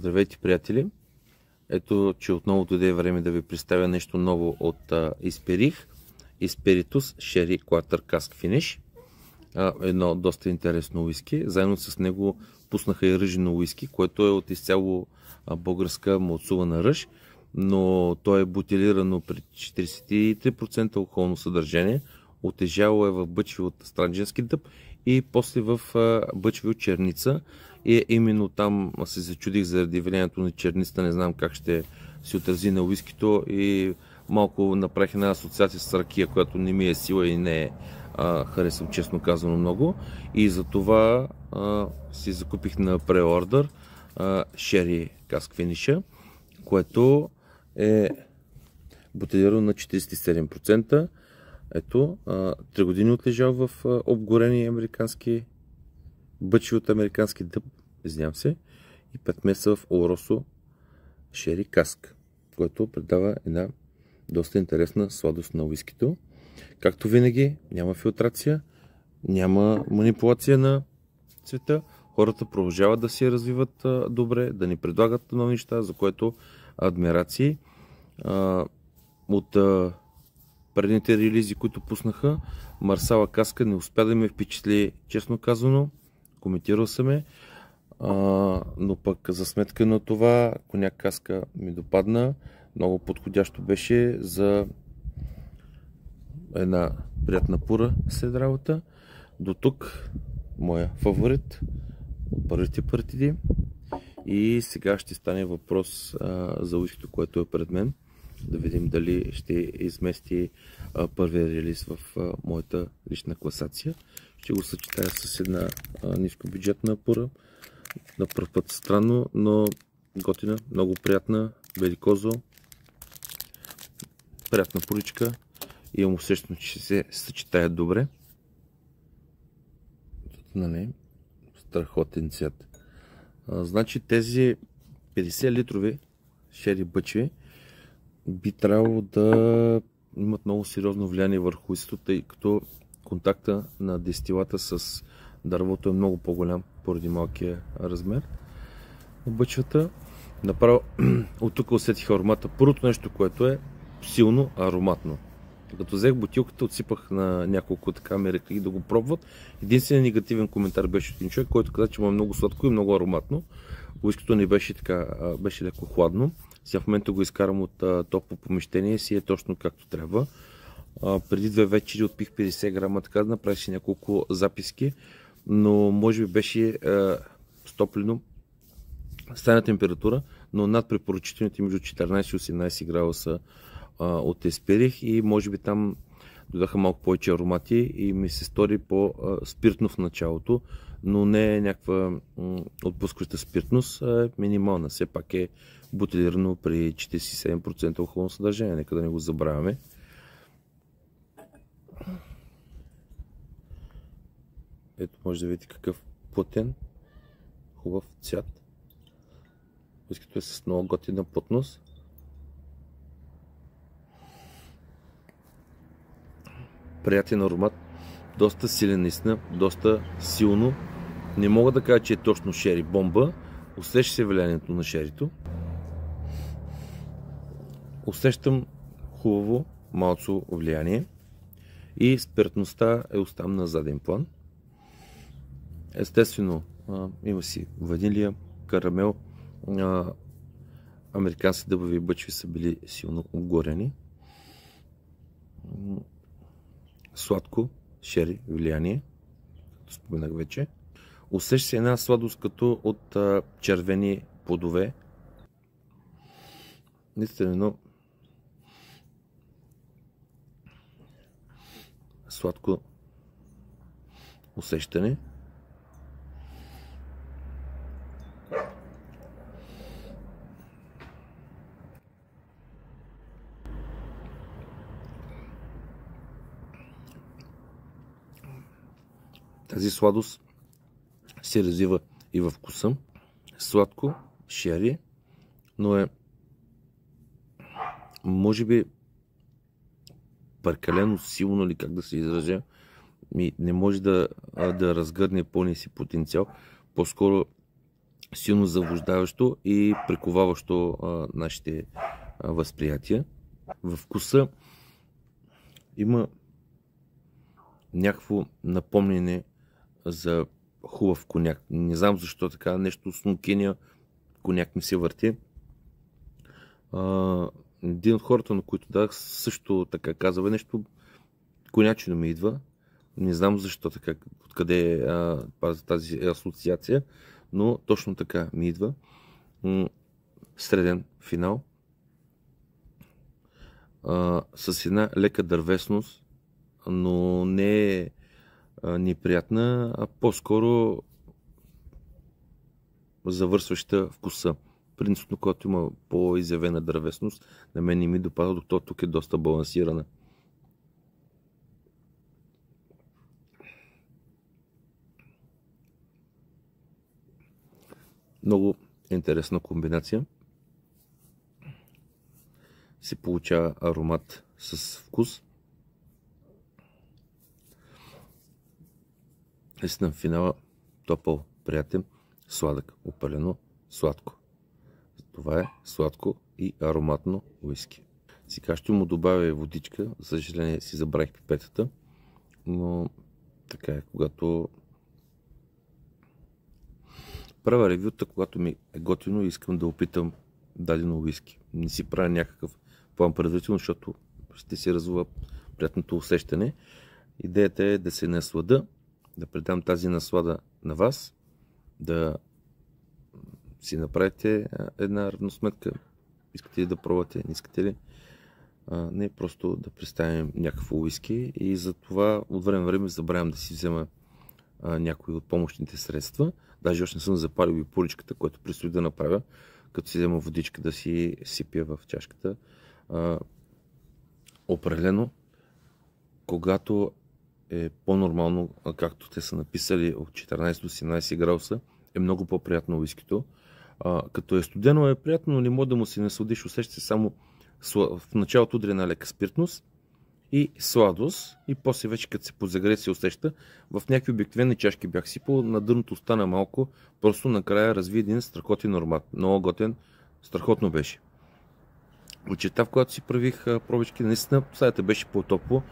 Здравейте, приятели! Ето, че отново дойде време да ви представя нещо ново от Изперих. Изперитус Шери Quarter Cask Finish. Едно доста интересно уиски. Заедно с него пуснаха и ръжено уиски, което е от изцяло българска малцувана ръж, но то е бутилирано при 43% алкохолно съдържание. Отежало е в бъчви от страндженски дъб и после в бъчви от черница. И именно там се зачудих заради влиянието на черницата. Не знам как ще се отрази на уискито и малко направих една асоциация с ракия, която не ми е сила и не харесвам, честно казано, много. И затова си закупих на преордър Sherry Cask Finish, което е бутилирано на 47%. Ето, 3 години отлежал в обгорени американски бъчви от американски дъб, извинявам се, и 5 месеца в Oloroso Sherry Cask, което предава една доста интересна сладост на уискито. Както винаги, няма филтрация, няма манипулация на цвета. Хората продължават да се развиват добре, да ни предлагат нови неща, за което адмирации. От предните релизи, които пуснаха, Марсала Каска не успя да ме впечатли, честно казано. Коментирал съм но пък за сметка на това коняк Каска ми допадна. Много подходящо беше за една приятна пура след работа. До тук моя фаворит от първите партиди. И сега ще стане въпрос за уискито, което е пред мен. Да видим дали ще измести първия релиз в моята лична класация. Ще го съчетая с една нискобюджетна пура. На пръв път странно, но готина, много приятна, беликозо. Приятна пуричка. Имам усещане, че се съчетаят добре. Нали? Страхотен цвят. Значи тези 50 литрови шери бъчви би трябвало да имат много сериозно влияние върху уискито, тъй като контакта на дестилата с дървото е много по-голям поради малкия размер на бъчвата. Направо от тук усетих аромата. Първото нещо, което е силно ароматно. Като взех бутилката, отсипах на няколко така мерки да го пробват. Единственият негативен коментар беше от един човек, който каза, че му е много сладко и много ароматно. Уискито не беше така, беше леко хладно. Сега в момента го изкарам от топло помещение, си е точно както трябва. Преди 2 вечери отпих 50 грама, така да направих си няколко записки, но може би беше стоплено с тайна температура, но над препоръчителните между 14 и 18 градуса от Изперих и може би там додаха малко повече аромати и ми се стори по-спиртно в началото, но не е някаква отпускаща спиртност, а е минимална. Все пак е бутилирано при 47% алкохолно съдържание, нека да не го забравяме. Ето може да видите какъв плътен, хубав цвят. Уискито е с много готина плътност. Приятен аромат, доста силен наистина, доста силно. Не мога да кажа, че е точно шери бомба. Усеща се влиянието на шерито. Усещам хубаво малцо влияние и спиртността е оставена на заден план. Естествено, има си ванилия, карамел. Американски дъбови бъчви са били силно обгорени. Сладко, шери влияние, както споменах вече. Усеща се една сладост като от червени плодове. Наистина сладко усещане. Тази сладост се развива и във вкуса. Сладко, шери, но е може би прекалено силно ли, как да се изразя. Не може да разгърне пълния си потенциал. По-скоро силно заблуждаващо и приковаващо нашите възприятия. В вкуса има някакво напомнене за хубав коняк. Не знам защо така, нещо смокиня коняк ми се върти. Един от хората, на които дадах, също така казва, нещо конячено ми идва. Не знам защо така, откъде е тази асоциация, но точно така ми идва. Среден финал. С една лека дървесност, но не е неприятна, а по-скоро завършваща вкуса. Принципно, когато има по-изявена дървесност, на мен не ми допада, докато тук е доста балансирана. Много интересна комбинация. Се получава аромат с вкус. Наистина в финала топъл, приятен, сладък, опалено, сладко. Това е сладко и ароматно уиски. Сега ще му добавя и водичка. За съжаление си забравих пипетата, но така е, когато правя ревюта, когато ми е готино и искам да опитам дадено уиски. Не си правя някакъв план предварително, защото ще си развива приятното усещане. Идеята е да се наслада, да предам тази наслада на вас, да си направите една равносметка. Искате ли да пробвате, не искате ли? Не просто да представим някакво уиски и за това от време на време забравям да си взема някои от помощните средства. Даже още не съм запалил и пуличката, което предстои да направя, като си взема водичка да си сипя в чашката. Определено, когато е по-нормално, както те са написали от 14 до 17 градуса, е много по-приятно уискито. Като е студено е приятно, но не може да му се насладиш. Усеща се само в началото удрена лека спиртност и сладост, и после вече като се позагрее се усеща. В някакви обикновени чашки бях сипал, на дъното остана малко, просто накрая разви един страхотен аромат. Много готен, страхотно беше. Вечерта, в която си правих пробички, наистина стаята беше по-топло,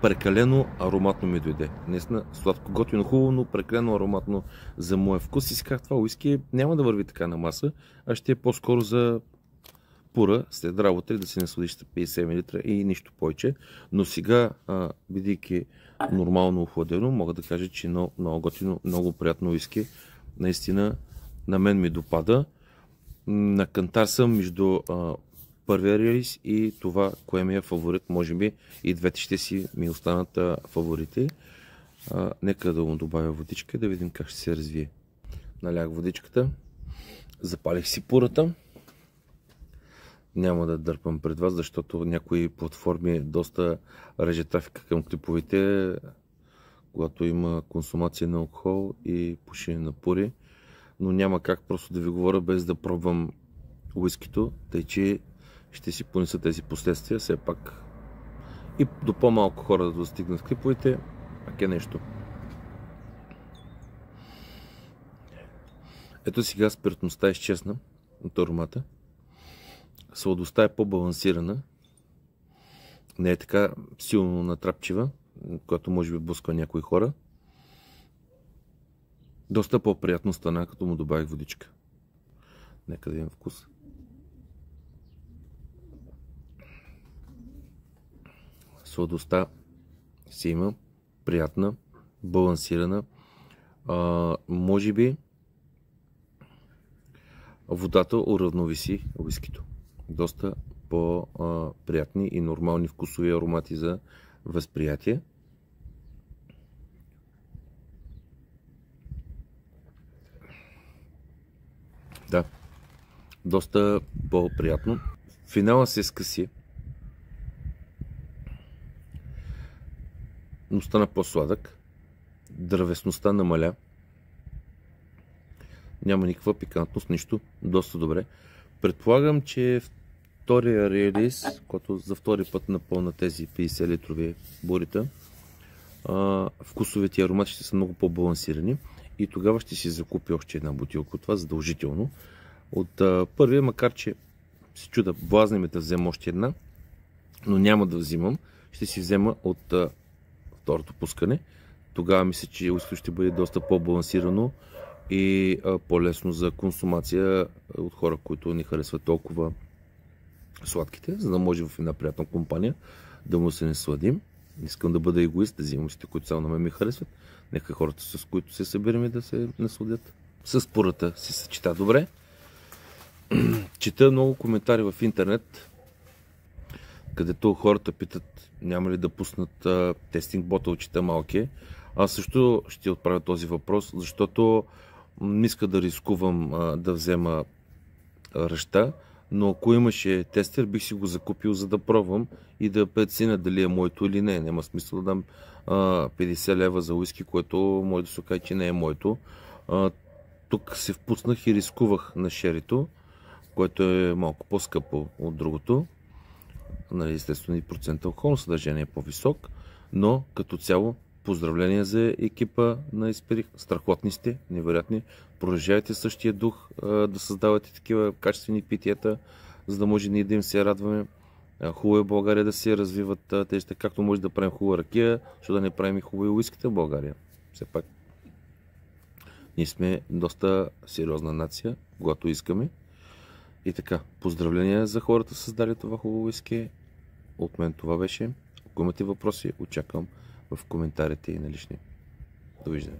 прекалено ароматно ми дойде. Наистина сладко, готино, хубаво, но прекалено ароматно за моя вкус. И си казах, това уиски няма да върви така на маса, а ще е по-скоро за пура, след работа, да си насладиш 50 мл и нищо повече. Но сега, бидейки нормално охладено, мога да кажа, че много готино, много приятно уиски. Наистина на мен ми допада. На кантар съм между първия релиз и това, кое ми е фаворит. Може би и двете ще си ми останат фаворити. Нека да му добавя водичка, да видим как ще се развие. Налях водичката, запалих си пурата. Няма да дърпам пред вас, защото някои платформи доста реже трафика към клиповите, когато има консумация на алкохол и пушене на пури. Но няма как просто да ви говоря без да пробвам уискито, тъй че ще си понеса тези последствия. Все пак и до по-малко хора да достигнат клиповете, пак е нещо. Ето сега спиртността изчезна от аромата. Сладостта е по-балансирана. Не е така силно натрапчива, която може би блъсква някои хора. Доста по-приятно стана, като му добавих водичка. Нека да имам вкус. Сладостта си има, приятна, балансирана. Може би водата уравновеси уискито. Доста по-приятни и нормални вкусови аромати за възприятие. Да, доста по-приятно. Финала се скъси, но стана по-сладък. Дървесността намаля. Няма никаква пикантност, нищо. Доста добре. Предполагам, че втория релиз, който за втори път напълна тези 50 литрови бурита, вкусовите аромати ще са много по-балансирани и тогава ще си закупя още една бутилка от това, задължително. От първия, макар че се чуда, влазне ме да взема още една, но няма да взимам. Ще си взема от второто пускане. Тогава мисля, че уискито ще бъде доста по-балансирано и по-лесно за консумация от хора, които не харесват толкова сладките, за да може в една приятна компания да му се насладим. Не искам да бъда егоист, да взимам си, които само на мен ми харесват. Нека хората, с които се събираме, да се насладят. С пората се съчета добре. Чета много коментари в интернет, където хората питат, няма ли да пуснат тестинг ботълчета малки. Аз също ще отправя този въпрос, защото не иска да рискувам да взема ръща, но ако имаше тестер, бих си го закупил, за да пробвам и да преценя дали е моето или не. Няма смисъл да дам 50 лева за уиски, което може да се окаже, че не е моето. Тук се впуснах и рискувах на шерито, което е малко по-скъпо от другото. Нали, естествено и процент алкохолно съдържание е по-висок, но като цяло поздравления за екипа на Исперих. Страхотни сте, невероятни. Продължавайте същия дух да създавате такива качествени питията, за да може ние да им се радваме. Хубаво е в България да се развиват тези, както може да правим хубава ракия, защото да не правим и хубави уиските в България. Все пак ние сме доста сериозна нация, когато искаме. И така, поздравления за хората, създали това хубаво уиски. От мен това беше. Ако имате въпроси, очаквам в коментарите и на лични. Довиждане.